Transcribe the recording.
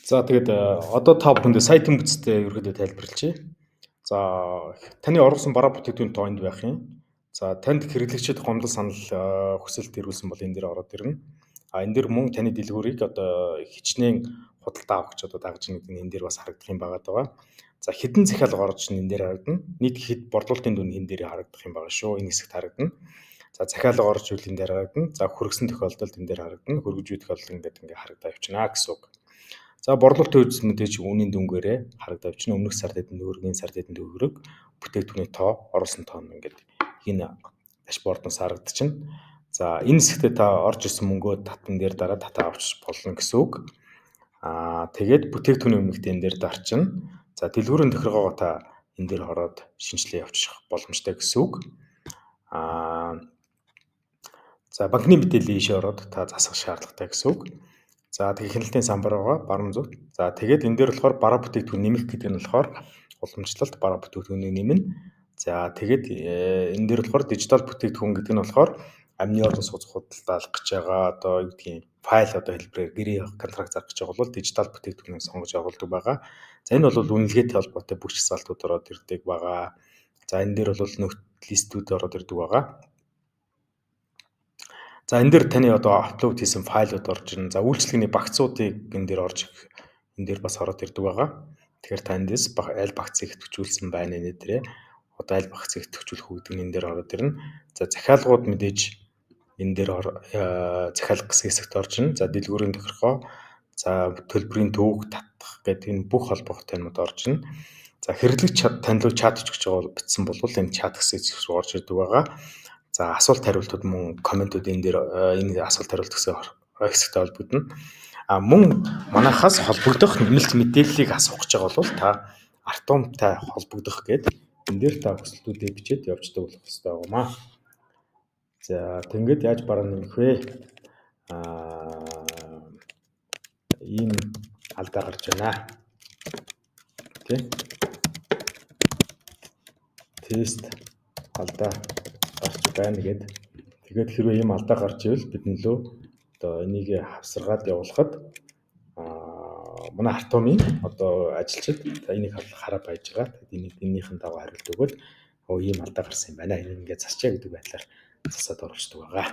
За тэгээд одоо та бүхэнд сайтын бүтцтэй ерөөдөө тайлбарлажээ. За таны оруулсан бараа бүтээгдэхүүн тоо энд байх юм. За танд хэрэглэгчид гомдол санал хүсэлт ирүүлсэн бол энэ дээр ороод ирнэ. Энэ дээр мөн таны дэлгүүрийг одоо хичнээн худалдаа авах гэж одоо дагж байгаа гэдэг нь энэ дээр бас харагдах юм байгаа. За хэдэн захиалга орж энэ дээр харагдана. Нийт хэд борлуулалтын дүн энэ дээр харагдах юм байгаа шүү. Энэ хэсэгт харагдана. За захиалга орж үйл энэ дээр харагдана. За хүргэсэн тохиолдолд энэ дээр харагдана. Хүргэж буй тохиолдол ингээд харагдаа явчихна гэсэн үг. За борлуулалтын үйлс мэдээж үнийн дүнгээрээ харагдаа явчихна. Өмнөх сард эдэн төгрөг, энэ сард эдэн төгрөг бүтээгдэхүүний тоо, оруулсан тоо нь ингээд энэ дашбордоос харагдчихна. За энэ хэсэгтээ та орж ирсэн мөнгөө татан дээр дараа татаа авч болно гэсэн үг. Тэгээд бүтээгдэхүүний өмнөгт энэ дээр дарчна. За дэлгүүрийн тохиргоогоо та энэ дээр ороод шинжилгээ явуучих боломжтой гэсэн үг. За банкны мэдээллийн ийшээ ороод та засах шаардлагатай гэсэн үг. За тэгээ хяналтын самбар байгаа баруун зүгт. За тэгээд энэ дээр болохоор бараа бүтээгдэхүүн нэмэх гэдэг нь болохоор уламжлалт бараа бүтээгдэхүүнийг нэмнэ. За тэгээд энэ дээр болохоор дижитал бүтээгдэхүүн гэдэг нь болохоор амны орон сууц худалдаалах гэж байгаа одоо юу гэдгийг файл одоо хэлбэрээр гэрээ контракт зарах гэж байгаа бол дижитал бүтээгдэхүүнийг сонгож явуулдаг байгаа. За энэ бол үнэлгээтэй холбоотой бүх шалгалтууд ороод ирдэг байгаа. За энэ дээр бол нөхцөл листүүд ороод ирдэг байгаа. За энэ дээр таны одоо аплод хийсэн файлууд орж ирнэ. За үйлчлэгний багцуудыг энэ дээр орж энэ дээр бас ороод ирдэг байгаа. Тэгэхээр та эндээс аль багцыг идэвхжүүлсэн байна нэ дээрээ одоо аль багцыг идэвхжүүлэх үү гэдэг нь энэ дээр ороод ирнэ. За захиалгууд мэдээж энэ дээр захиалга гэсэн хэсэгт орж ирнэ. За дэлгүүрийн тохиргоо, за төлбөрийн төвөг татах гэдэг энэ бүх холбоотой юмуд орж ирнэ. За хэрэглэгч тань руу чат хийж байгаа бичсэн бол энэ чат гэсэн хэсэг рүү орж ирдэг байгаа. За асуулт хариултууд мөн комментууд энэ дээр энэ асуулт хариулт гэсэн хэсэгтэй холбогдно. Мөн манайхаас холбогдох нэмэлт мэдээллийг асуух гэж байгаа бол та Артомтай холбогдох гэдэг энэ дээр та хүсэлтүүдээ бичээд явждаг болох хэрэгтэй байгаамаа. За тэгээд яаж бараа нэмэх вэ? Ийм алдаа гарч байна. Окей. Тест алдаа гарч байна гэд. Тэгээд хэрвээ ийм алдаа гарч ивэл бидний лөө одоо энийг хавсаргаад явуулахад манай Артомын одоо ажилчид энийг хараа байж байгаа. Тэгээд энийхэн дагуу хариулт өгөөд ийм алдаа гарсан юм байна. Энийг ингээд засчаа гэдэг байдлаар засаад оруулцдаг байгаа.